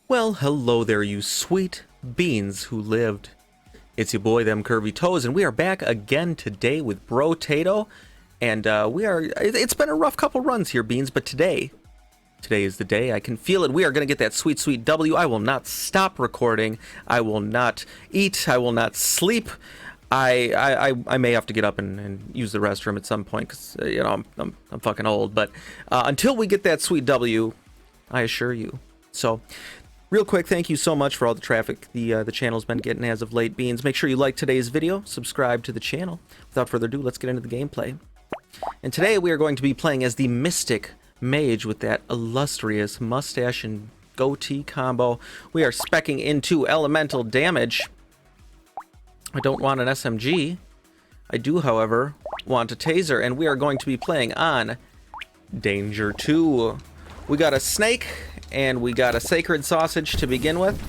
Well, hello there, you sweet beans who lived. It's your boy, Them Curvy Toes, and we are back again today with Brotato. And it's been a rough couple runs here, Beans, but today is the day. I can feel it. We are going to get that sweet, sweet W. I will not stop recording. I will not eat. I will not sleep. I may have to get up and use the restroom at some point because, I'm fucking old. But until we get that sweet W, I assure you. So, real quick, thank you so much for all the traffic the channel's been getting as of late, Beans. Make sure you like today's video, subscribe to the channel. Without further ado, let's get into the gameplay. And today we are going to be playing as the Mystic Mage with that illustrious mustache and goatee combo. We are speccing into elemental damage. I don't want an SMG. I do, however, want a taser, and we are going to be playing on Danger 2. We got a snake, and we got a sacred sausage to begin with.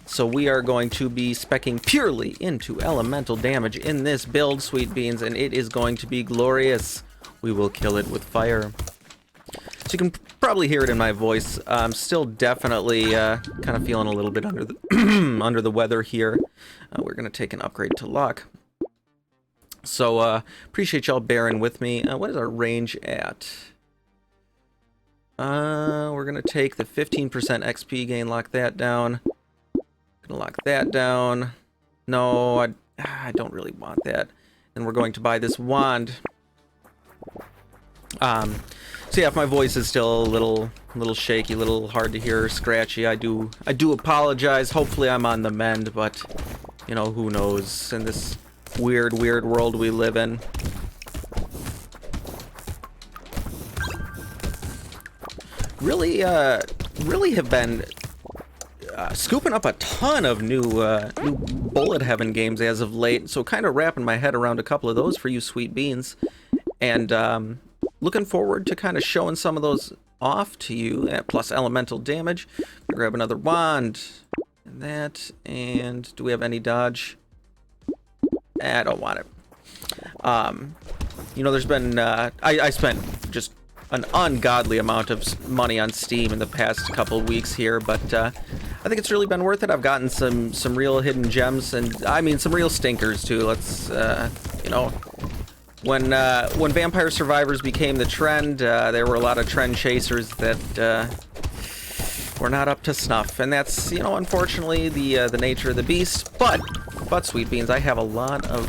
So we are going to be speccing purely into elemental damage in this build, sweet beans, and it is going to be glorious. We will kill it with fire. So you can probably hear it in my voice. I'm still definitely kind of feeling a little bit under the under the weather here. We're going to take an upgrade to luck. So appreciate y'all bearing with me. What is our range at? We're going to take the 15% XP gain, lock that down. Gonna lock that down. No, I don't really want that. And we're going to buy this wand. So yeah, if my voice is still a little shaky, a little hard to hear, scratchy, I do apologize. Hopefully I'm on the mend, but you know, who knows in this weird world we live in. Really have been scooping up a ton of new Bullet Heaven games as of late, so kind of wrapping my head around a couple of those for you sweet beans, and looking forward to kind of showing some of those off to you at plus elemental damage. Grab another wand, and that, and do we have any dodge? I don't want it. You know, there's been I spent just an ungodly amount of money on Steam in the past couple weeks here, but I think it's really been worth it. I've gotten some real hidden gems, and I mean some real stinkers too. Let's you know, when Vampire Survivors became the trend, there were a lot of trend chasers that were not up to snuff, and that's, you know, unfortunately the nature of the beast. But sweet beans, I have a lot of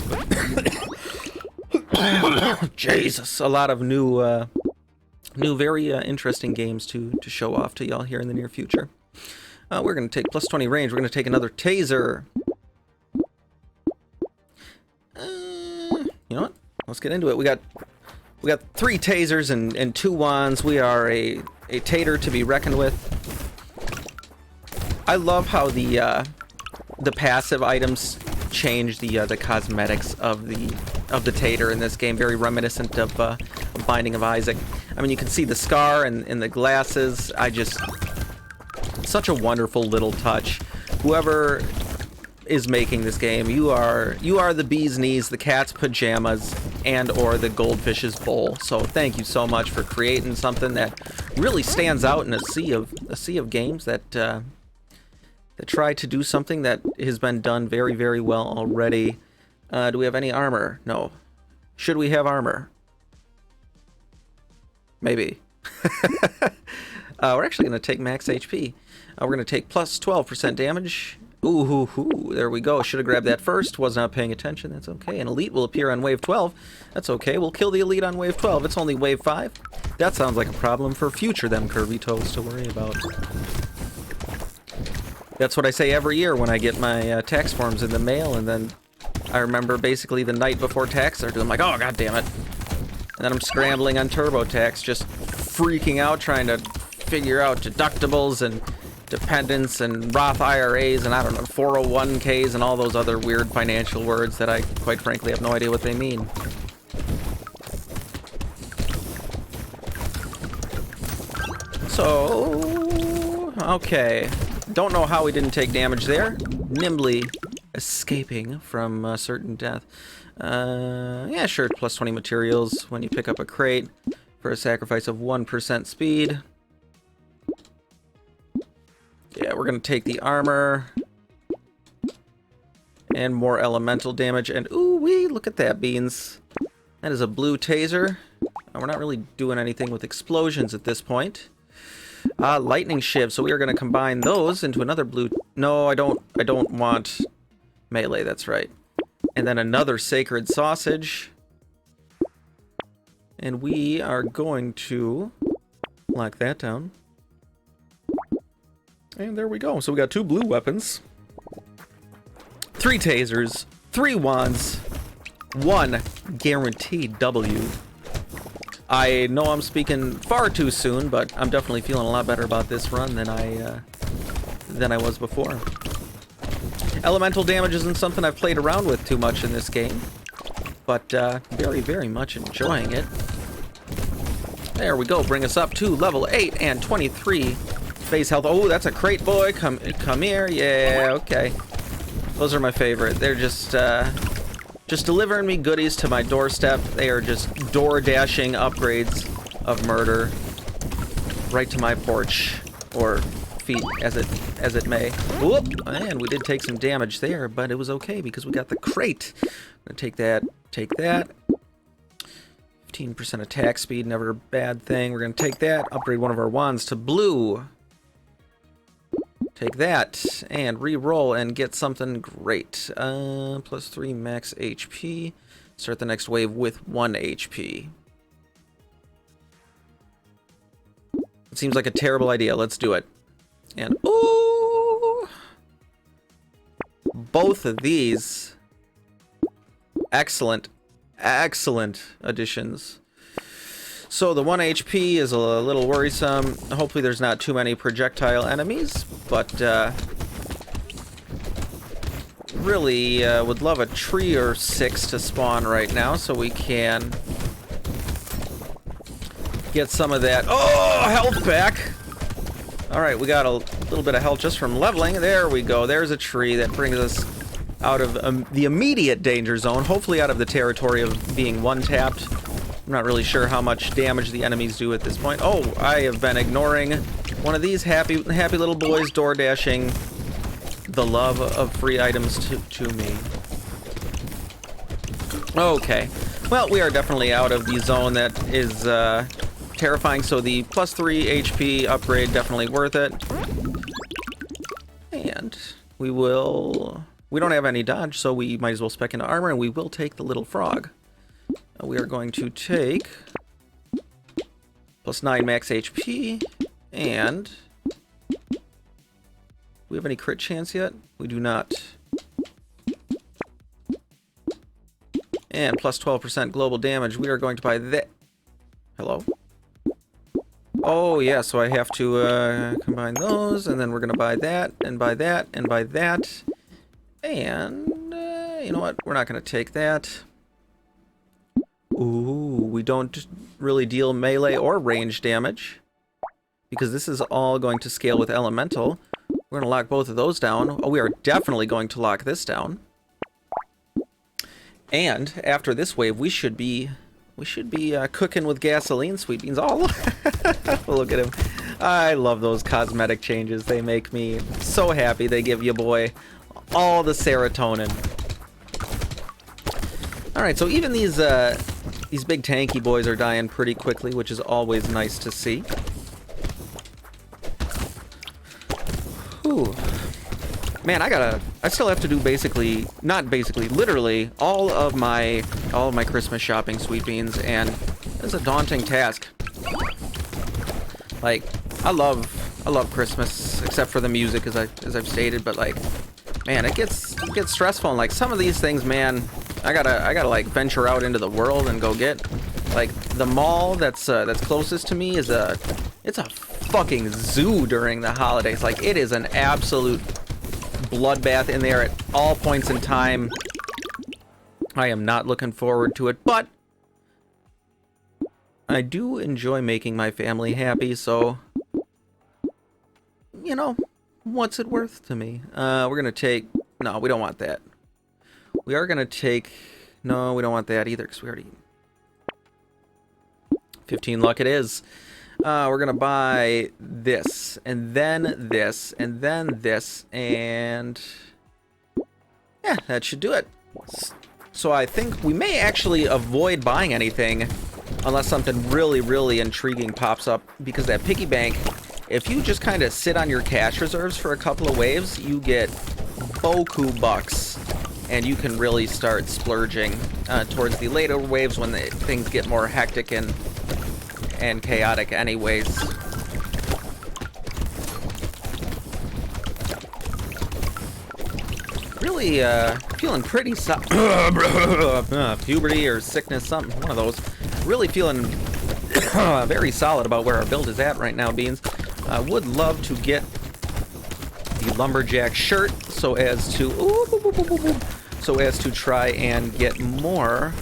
Jesus, a lot of new very interesting games to show off to y'all here in the near future. We're going to take plus 20 range. We're going to take another taser. You know what? Let's get into it. We got 3 tasers and 2 wands. We are a tater to be reckoned with. I love how the passive items change the cosmetics of the tater in this game. Very reminiscent of Binding of Isaac. I mean, you can see the scar and the glasses. Such a wonderful little touch. Whoever is making this game, you are the bee's knees, the cat's pajamas, and or the goldfish's bowl. So thank you so much for creating something that really stands out in a sea of games that try to do something that has been done very, very well already. Do we have any armor? No. Should we have armor? Maybe. We're actually going to take max HP. We're going to take plus 12% damage. Ooh, there we go. Should have grabbed that first. Was not paying attention. That's okay. An elite will appear on wave 12. That's okay. We'll kill the elite on wave 12. It's only wave 5. That sounds like a problem for future Them Curvy Toes to worry about. That's what I say every year when I get my tax forms in the mail, and then I remember basically the night before tax are due. I'm like, oh, god damn it. And then I'm scrambling on TurboTax, just freaking out, trying to figure out deductibles and dependents and Roth IRAs and, I don't know, 401ks and all those other weird financial words that I, quite frankly, have no idea what they mean. So, okay. Don't know how we didn't take damage there. Nimbly escaping from certain death. Yeah, sure, plus 20 materials when you pick up a crate for a sacrifice of 1% speed. Yeah, we're going to take the armor. And more elemental damage. And ooh-wee, look at that, Beans. That is a blue taser. We're not really doing anything with explosions at this point. Lightning shiv. So we are going to combine those into another blue... No, I don't want melee, that's right. And then another sacred sausage. And we are going to lock that down. And there we go. So we got 2 blue weapons. 3 tasers, 3 wands, 1 guaranteed W. I know I'm speaking far too soon, but I'm definitely feeling a lot better about this run than I was before. Elemental damage isn't something I've played around with too much in this game, but very, very much enjoying it. There we go, bring us up to level 8 and 23 base health. Oh, that's a crate, boy. Come here. Yeah, okay. Those are my favorite. They're just delivering me goodies to my doorstep. They are just door-dashing upgrades of murder right to my porch, or feet, as it may. Whoop! And we did take some damage there, but it was okay because we got the crate. I'm gonna take that. 15% attack speed, never a bad thing. We're gonna take that, upgrade one of our wands to blue. Take that and re-roll and get something great. Plus 3 max HP. Start the next wave with 1 HP. It seems like a terrible idea. Let's do it. And ooh! Both of these excellent additions. So the 1 HP is a little worrisome. Hopefully there's not too many projectile enemies, but really would love a tree or 6 to spawn right now so we can get some of that. Oh, health back! Alright, we got a little bit of health just from leveling. There we go. There's a tree that brings us out of the immediate danger zone, hopefully out of the territory of being one-tapped. I'm not really sure how much damage the enemies do at this point. Oh, I have been ignoring one of these happy little boys door dashing the love of free items to me. Okay. Well, we are definitely out of the zone that is terrifying, so the plus 3 HP upgrade definitely worth it. And we don't have any dodge, so we might as well spec into armor, and we will take the little frog. We are going to take plus 9 max HP, and do we have any crit chance yet? We do not. And plus 12% global damage. We are going to buy that. Hello? Oh, yeah, so I have to combine those, and then we're going to buy that, and buy that, and buy that. And, you know what? We're not going to take that. Ooh, we don't really deal melee or range damage, because this is all going to scale with elemental. We're going to lock both of those down. Oh, we are definitely going to lock this down. And after this wave, we should be cooking with gasoline, sweet beans. Oh, look at him. I love those cosmetic changes. They make me so happy. They give you, boy, all the serotonin. All right, so even these big tanky boys are dying pretty quickly, which is always nice to see. Whew. Man, I still have to do literally all of my Christmas shopping, sweet beans, and it's a daunting task. Like, I love Christmas, except for the music, as I've stated, but like, man, it gets stressful, and like some of these things, man, I gotta like venture out into the world and go get. Like, the mall that's closest to me is it's a fucking zoo during the holidays. Like, it is an absolute bloodbath in there at all points in time. I am not looking forward to it, but I do enjoy making my family happy, so, you know, what's it worth to me? We're gonna take... No, we don't want that. We are gonna take... No, we don't want that either, because we already... 15 luck it is. We're going to buy this, and then this, and then this, and yeah, that should do it. So I think we may actually avoid buying anything unless something really, really intriguing pops up, because that piggy bank, if you just kind of sit on your cash reserves for a couple of waves, you get boku bucks, and you can really start splurging towards the later waves when things get more hectic and chaotic anyways. Really feeling pretty puberty or sickness, something, one of those. Really feeling very solid about where our build is at right now, Beans. I would love to get the lumberjack shirt so as to try and get more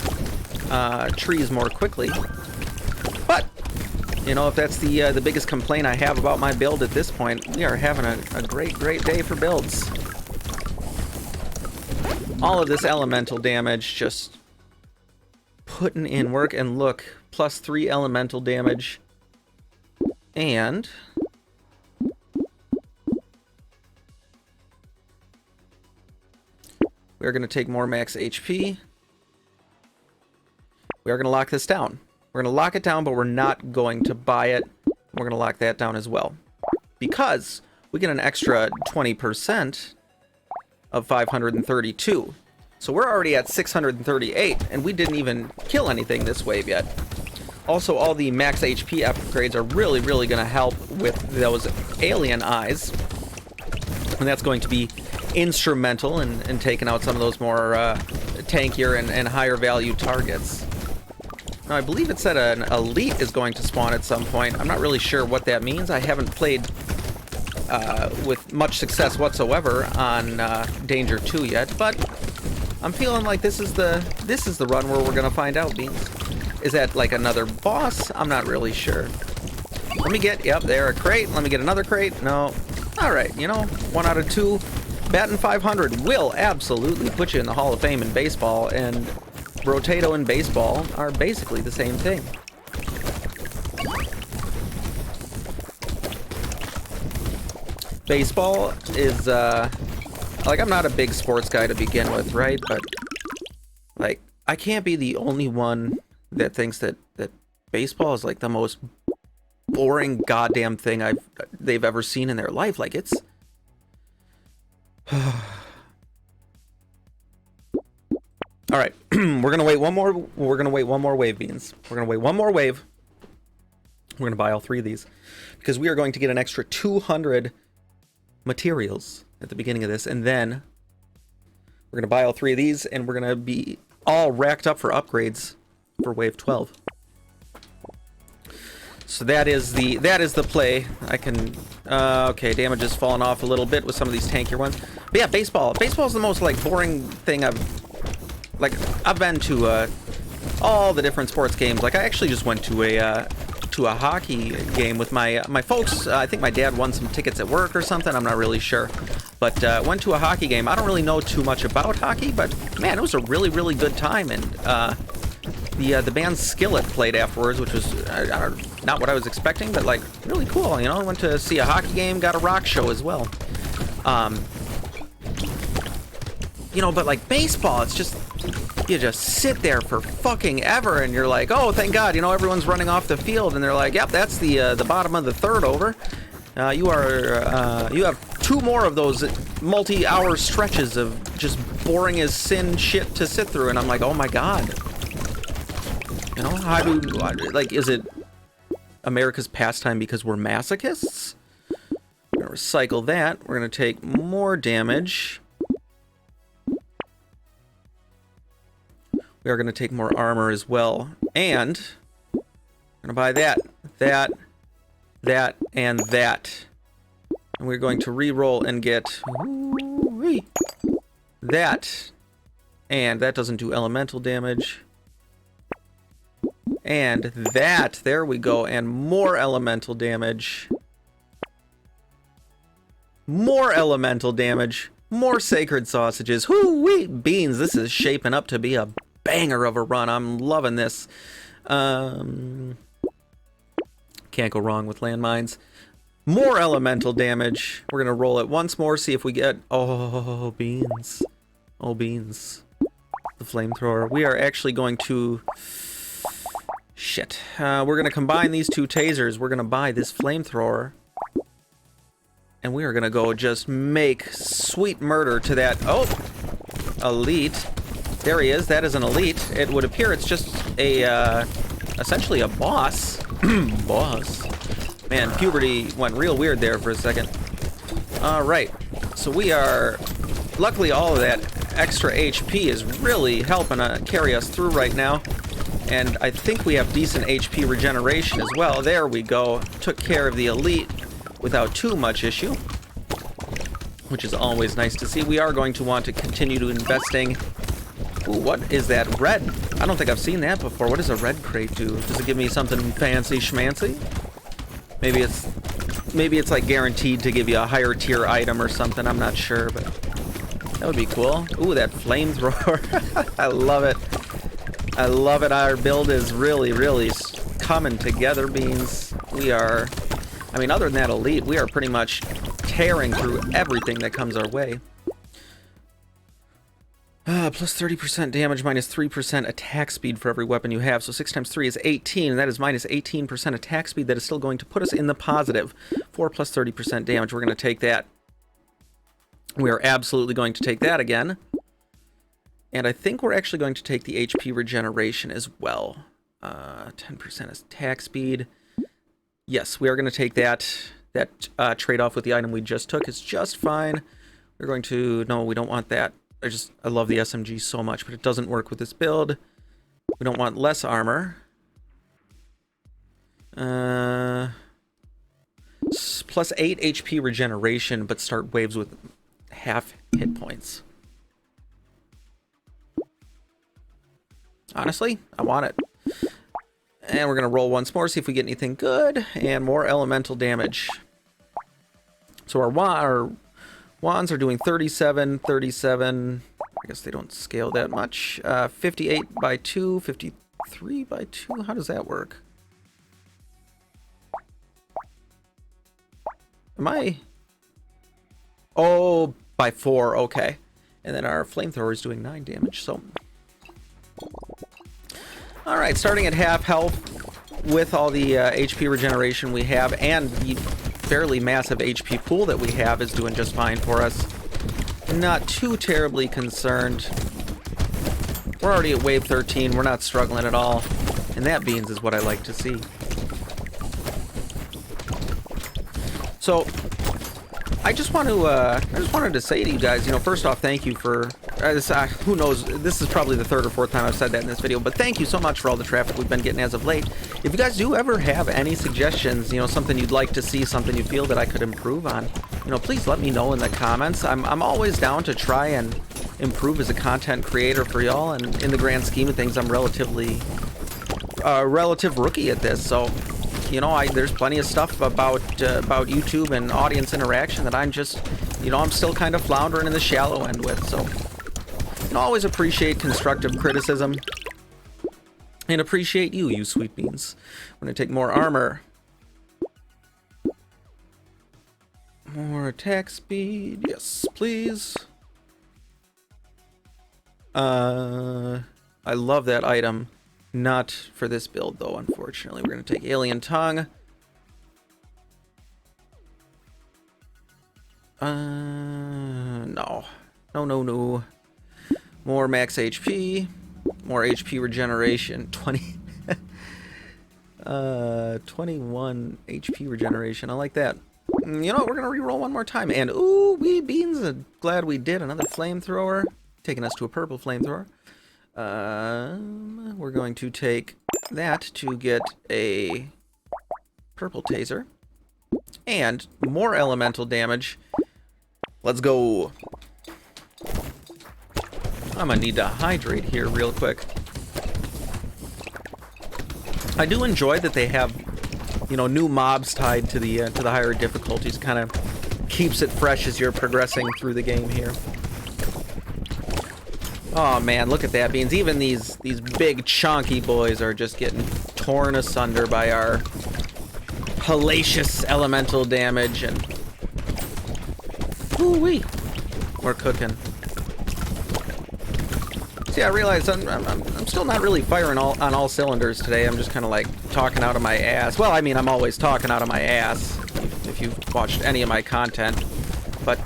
trees more quickly. But you know, if that's the biggest complaint I have about my build at this point, we are having a great day for builds. All of this elemental damage just putting in work, and look, +3 elemental damage, and we're going to take more max HP. We are going to lock this down. We're going to lock it down, but we're not going to buy it. We're going to lock that down as well, because we get an extra 20% of 532. So we're already at 638, and we didn't even kill anything this wave yet. Also, all the max HP upgrades are really, really going to help with those alien eyes, and that's going to be instrumental in taking out some of those more tankier and higher value targets. Now, I believe it said an elite is going to spawn at some point. I'm not really sure what that means. I haven't played with much success whatsoever on Danger 2 yet, but I'm feeling like this is the run where we're gonna find out, Beans. Is that like another boss? I'm not really sure. Let me get, yep, there, a crate. Let me get another crate. No. All right, you know, 1 out of 2. Batting 500 will absolutely put you in the Hall of Fame in baseball, and Brotato and baseball are basically the same thing. Baseball is, like, I'm not a big sports guy to begin with, right? But, like, I can't be the only one that thinks that baseball is, like, the most boring goddamn thing they've ever seen in their life. Like, it's... All right, we're gonna wait one more. We're gonna wait one more wave, Beans. We're gonna wait one more wave. We're gonna buy all 3 of these because we are going to get an extra 200 materials at the beginning of this, and then we're gonna buy all 3 of these, and we're gonna be all racked up for upgrades for wave 12. So that is the play. I can okay, damage has fallen off a little bit with some of these tankier ones. But yeah, baseball is the most like boring thing I've been to all the different sports games. Like, I actually just went to a hockey game with my folks. I think my dad won some tickets at work or something. I'm not really sure, but went to a hockey game. I don't really know too much about hockey, but man, it was a really, really good time. And the band Skillet played afterwards, which was not what I was expecting, but like really cool. You know, I went to see a hockey game, got a rock show as well. You know, but like baseball, it's just, you just sit there for fucking ever, and you're like, oh, thank God, you know, everyone's running off the field, and they're like, yep, that's the bottom of the 3rd over. You have 2 more of those multi-hour stretches of just boring as sin shit to sit through, and I'm like, oh my God. You know, how do, like, is it America's pastime because we're masochists? We're gonna recycle that. We're gonna take more damage. We are going to take more armor as well. And we're going to buy that, and that. And we're going to re-roll and get that. And that doesn't do elemental damage. And that. There we go. And more elemental damage. More elemental damage. More sacred sausages. Whoo-wee! Beans, this is shaping up to be a banger of a run. I'm loving this. Okay, Can't go wrong with landmines. More elemental damage. We're going to roll it once more, see if we get... Oh, beans. Oh, beans. The flamethrower. We are actually going to... Shit. We're going to combine these two tasers. We're going to buy this flamethrower. And we are going to go just make sweet murder to that... Oh! Elite. There he is. That is an elite. It would appear it's just a, essentially a boss. Boss. Man, puberty went real weird there for a second. Alright. So we are... Luckily, all of that extra HP is really helping carry us through right now. And I think we have decent HP regeneration as well. There we go. Took care of the elite without too much issue, which is always nice to see. We are going to want to continue to investing. Ooh, what is that? Red. I don't think I've seen that before. What does a red crate do? Does it give me something fancy schmancy? Maybe it's like guaranteed to give you a higher tier item or something. I'm not sure, but that would be cool. Ooh, that flamethrower. I love it. I love it. Our build is really, really coming together, Beans. We are... I mean, other than that elite, we are pretty much tearing through everything that comes our way. Plus 30% damage, minus 3% attack speed for every weapon you have. So 6 times 3 is 18, and that is minus 18% attack speed. That is still going to put us in the positive. 4 plus 30% damage. We're going to take that. We are absolutely going to take that again. And I think we're actually going to take the HP regeneration as well. 10% attack speed. Yes, we are going to take that. That trade-off with the item we just took is just fine. We're going to... No, we don't want that. I love the SMG so much, but it doesn't work with this build. We don't want less armor. Plus 8 HP regeneration, but start waves with half hit points. Honestly, I want it. And we're going to roll once more, see if we get anything good. And more elemental damage. So our wands are doing 37, 37. I guess they don't scale that much. 58 by 2, 53 by 2. How does that work? Am I... Oh, by 4. Okay. And then our flamethrower is doing 9 damage, so... Alright, starting at half health with all the HP regeneration we have and the fairly massive HP pool that we have is doing just fine for us. Not too terribly concerned. We're already at wave 13. We're not struggling at all. And that, Beans, is what I like to see. So, I just wanted to say to you guys, you know, first off, thank you for... who knows, this is probably the 3rd or 4th time I've said that in this video, but thank you so much for all the traffic we've been getting as of late. If you guys do ever have any suggestions, you know, something you'd like to see, something you feel that I could improve on, you know, please let me know in the comments. I'm always down to try and improve as a content creator for y'all, and in the grand scheme of things, I'm relative rookie at this, so... You know, there's plenty of stuff about YouTube and audience interaction that I'm just, you know, I'm still kind of floundering in the shallow end with. So, you know, always appreciate constructive criticism. And appreciate you sweet beans. I'm going to take more armor. More attack speed. Yes, please. I love that item. Not for this build, though, unfortunately. We're going to take Alien Tongue. No. No. More max HP. More HP regeneration. 21 HP regeneration. I like that. You know what? We're going to re-roll one more time. And, ooh, wee beans. Glad we did. Another flamethrower. Taking us to a purple flamethrower. We're going to take that to get a purple taser. And more elemental damage. Let's go. I'm gonna need to hydrate here real quick. I do enjoy that they have, you know, new mobs tied to the higher difficulties. Kind of keeps it fresh as you're progressing through the game here. Oh man, look at that, Beans. Even these big chonky boys are just getting torn asunder by our hellacious elemental damage, and woo-wee, we're cooking. See, I realize I'm still not really firing on all cylinders today. I'm just kind of like talking out of my ass. Well, I mean, I'm always talking out of my ass if you've watched any of my content, but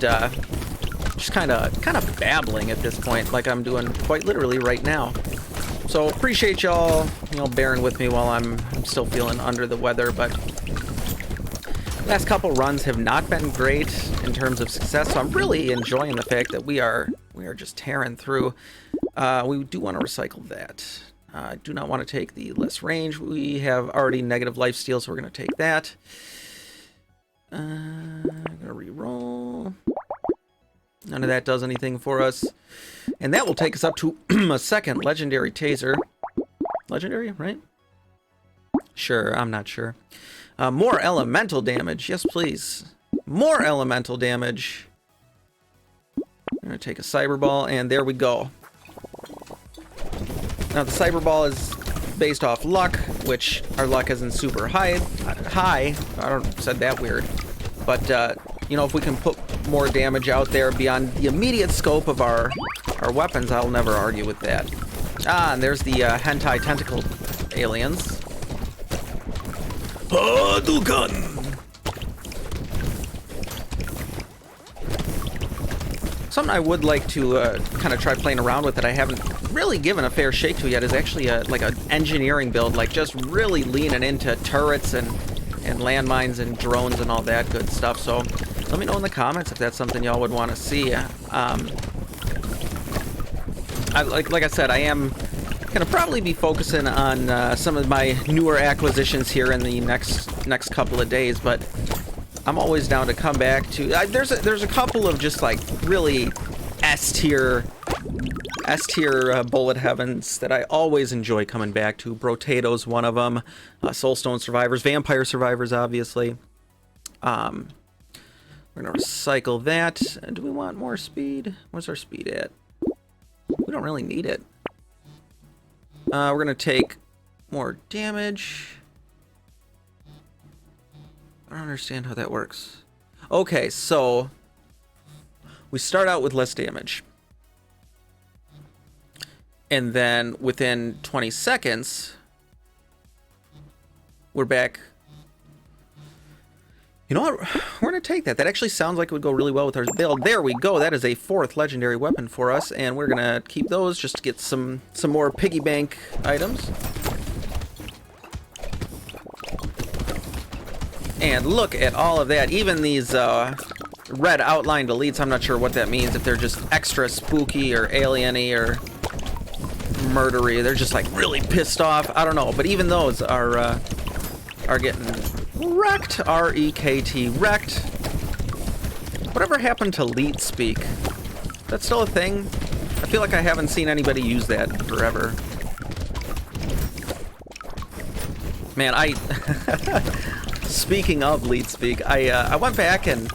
just kind of babbling at this point, like I'm doing quite literally right now. So appreciate y'all, bearing with me while I'm still feeling under the weather, but last couple runs have not been great in terms of success, so I'm really enjoying the fact that we are just tearing through. We do want to recycle that. I do not want to take the less range. We have already negative lifesteal, so we're going to take that. I'm going to re-roll. None of that does anything for us. And that will take us up to a second legendary taser. Legendary, right? Sure, I'm not sure. More elemental damage. Yes, please. More elemental damage. I'm going to take a cyber ball, and there we go. Now, the cyber ball is based off luck, which our luck isn't super high. I said that weird. But, if we can put more damage out there beyond the immediate scope of our weapons, I'll never argue with that. Ah, and there's the hentai tentacle aliens. Hadouken! Something I would like to kind of try playing around with that I haven't really given a fair shake to yet is actually like an engineering build, like just really leaning into turrets and landmines and drones and all that good stuff. So let me know in the comments if that's something y'all would want to see. Like I said, I am gonna probably be focusing on some of my newer acquisitions here in the next couple of days, but I'm always down to come back to. There's a couple of just like really S tier bullet heavens that I always enjoy coming back to. Brotato's one of them. Soulstone Survivors, Vampire Survivors, obviously. We're gonna recycle that. Do we want more speed? Where's our speed at? We don't really need it. We're gonna take more damage. I don't understand how that works. Okay, so we start out with less damage. And then within 20 seconds, we're back. You know what? We're going to take that. That actually sounds like it would go really well with our build. There we go. That is a 4th legendary weapon for us. And we're going to keep those just to get some more piggy bank items. And look at all of that. Even these red outlined elites, I'm not sure what that means. If they're just extra spooky or alien-y or murdery. They're just like really pissed off. I don't know. But even those are getting wrecked. R-E-K-T. Wrecked. Whatever happened to leet speak? That's still a thing? I feel like I haven't seen anybody use that forever. Man, speaking of leet speak, I went back and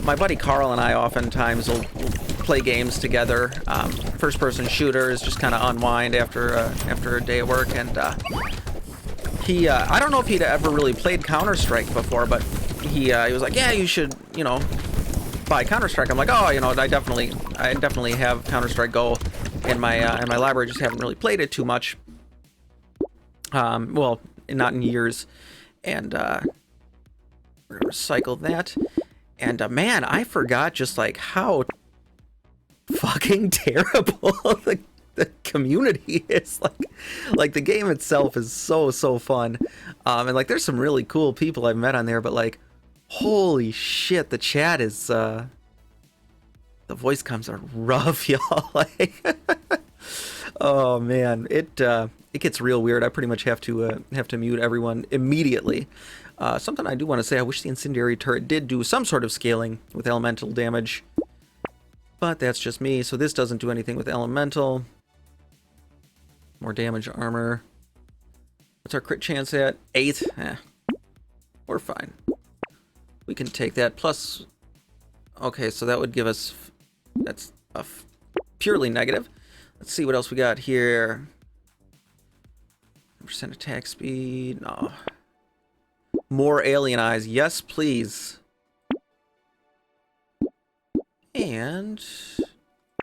my buddy Carl and I oftentimes will play games together. First-person shooters, just kind of unwind after a day of work. And he, I don't know if he'd ever really played Counter-Strike before, but he was like, yeah, you should, buy Counter-Strike. I'm like, oh, I definitely have Counter-Strike Go in my library. Just haven't really played it too much. Well, not in years. And we're gonna recycle that. And man, I forgot just like how fucking terrible the community is. Like the game itself is so fun. And like there's some really cool people I've met on there, but like holy shit, the chat is the voice comms are rough, y'all. Like oh man, it gets real weird. I pretty much have to mute everyone immediately. Something I do want to say, I wish the incendiary turret did do some sort of scaling with elemental damage, but that's just me. So this doesn't do anything with elemental. More damage armor. What's our crit chance at? 8. We're fine. We can take that. Plus, okay, so that would give us, that's a purely negative. Let's see what else we got here. % attack speed. No. More alien eyes. Yes, please. And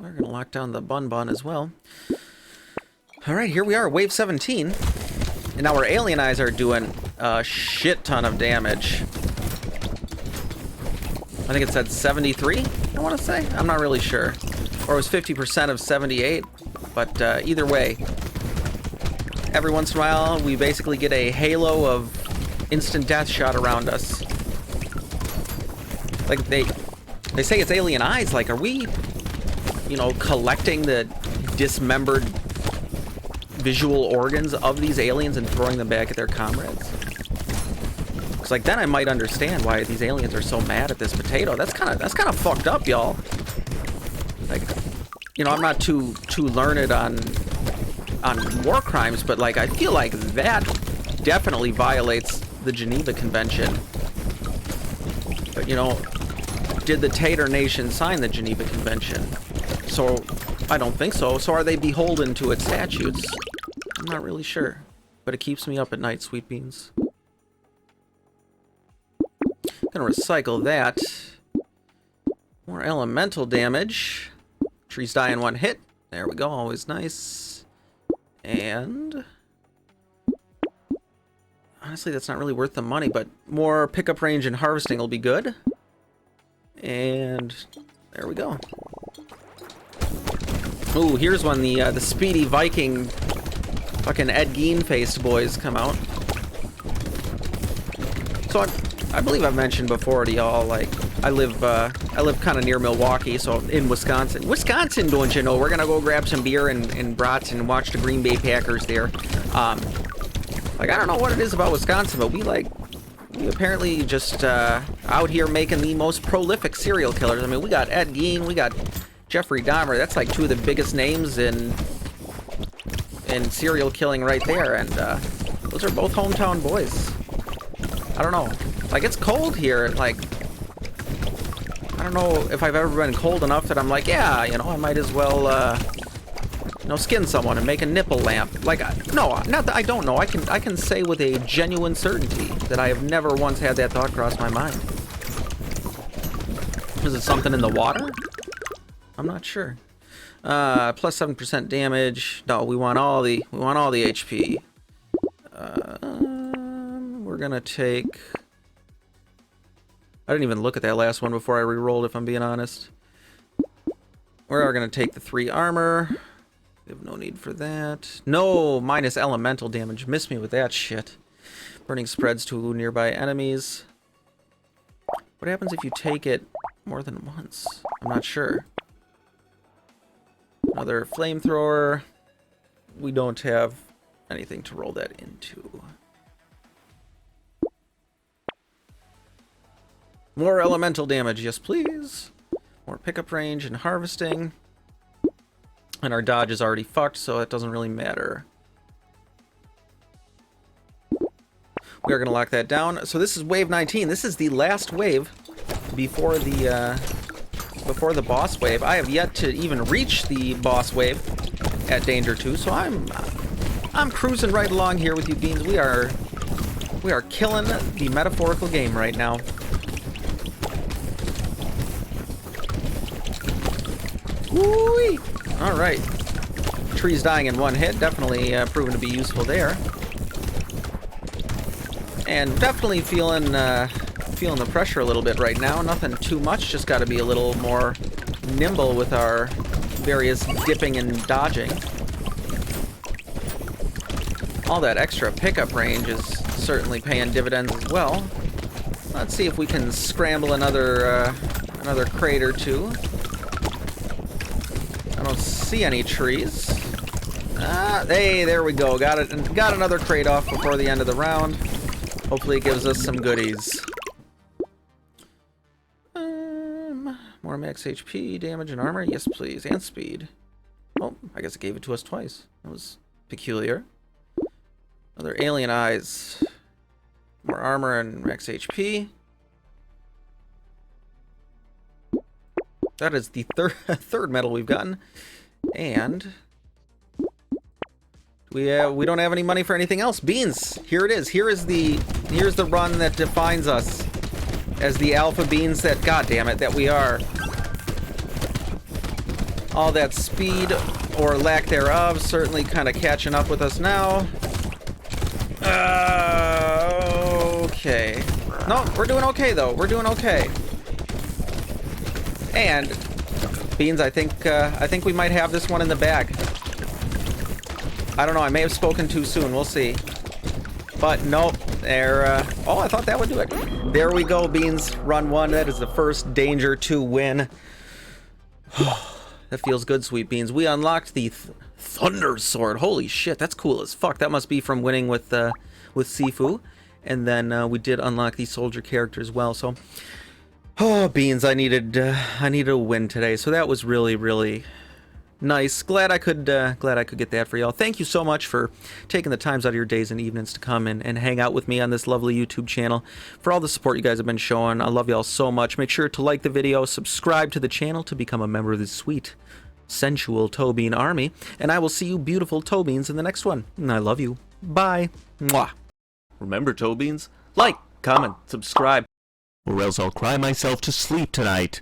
we're going to lock down the Bun as well. Alright, here we are, wave 17. And now our alien eyes are doing a shit ton of damage. I think it said 73, I want to say. I'm not really sure. Or it was 50% of 78. But either way, every once in a while, we basically get a halo of instant death shot around us. Like, they say it's alien eyes. Like, are we, you know, collecting the dismembered visual organs of these aliens and throwing them back at their comrades? Because, like, then I might understand why these aliens are so mad at this potato. That's kind of fucked up, y'all. Like, you know, I'm not too learned on war crimes, but, like, I feel like that definitely violates the Geneva Convention. But, you know, did the Tater Nation sign the Geneva Convention? So, I don't think so. So are they beholden to its statutes? I'm not really sure. But it keeps me up at night, sweet beans. Gonna recycle that. More elemental damage. Trees die in one hit. There we go, always nice. And honestly, that's not really worth the money, but more pickup range and harvesting will be good. And there we go. Ooh, here's when the speedy Viking fucking Ed Gein-faced boys come out. So I believe I've mentioned before to y'all, like, I live kind of near Milwaukee, so in Wisconsin. Wisconsin, don't you know? We're gonna go grab some beer in Brats and watch the Green Bay Packers there. Like, I don't know what it is about Wisconsin, but we apparently just out here making the most prolific serial killers. I mean, we got Ed Gein, we got Jeffrey Dahmer. That's like two of the biggest names in serial killing right there, and those are both hometown boys. I don't know. Like, it's cold here. Like, I don't know if I've ever been cold enough that I'm like, yeah, you know, I might as well, you know, skin someone and make a nipple lamp. Like, no, not that I don't know. I can say with a genuine certainty that I have never once had that thought cross my mind. Is it something in the water? I'm not sure. Plus 7% damage. No, we want all the HP. We're gonna take. I didn't even look at that last one before I re-rolled, if I'm being honest. We are gonna take the 3 armor. We have no need for that. No, minus elemental damage. Miss me with that shit. Burning spreads to nearby enemies. What happens if you take it more than once? I'm not sure. Another flamethrower. We don't have anything to roll that into. More elemental damage, yes please. More pickup range and harvesting. And our dodge is already fucked, so it doesn't really matter. We are going to lock that down. So this is wave 19. This is the last wave before the boss wave. I have yet to even reach the boss wave at Danger 2, so I'm cruising right along here with you beans. We are killing the metaphorical game right now. Woo-wee! All right. Trees dying in one hit, definitely proven to be useful there. And definitely feeling the pressure a little bit right now. Nothing too much, just got to be a little more nimble with our various dipping and dodging. All that extra pickup range is certainly paying dividends as well. Let's see if we can scramble another crate or two. I don't see any trees. Hey, there we go. Got it. Got another crate off before the end of the round. Hopefully it gives us some goodies. More max HP, damage, and armor. Yes, please. And speed. Oh, I guess it gave it to us twice. That was peculiar. Another alien eyes. More armor and max HP. That is the third medal we've gotten. And We don't have any money for anything else. Beans, here it is. Here's the run that defines us as the alpha beans that, god damn it, that we are. All that speed or lack thereof certainly kind of catching up with us now. Okay. No, we're doing okay though. We're doing okay. And Beans, I think we might have this one in the bag. I don't know. I may have spoken too soon. We'll see. But nope. There. Oh, I thought that would do it. There we go, Beans. Run 1. That is the first Danger 2 win. That feels good, sweet Beans. We unlocked the Thunder Sword. Holy shit, that's cool as fuck. That must be from winning with Sifu. And then we did unlock the soldier character as well. So, oh, Beans, I needed a win today. So that was really, really nice. Glad I could get that for y'all. Thank you so much for taking the times out of your days and evenings to come and hang out with me on this lovely YouTube channel. For all the support you guys have been showing, I love y'all so much. Make sure to like the video, subscribe to the channel to become a member of the sweet, sensual Toe Bean army, and I will see you beautiful Toe Beans in the next one. And I love you. Bye. Mwah. Remember, Toe Beans, like, comment, subscribe, or else I'll cry myself to sleep tonight.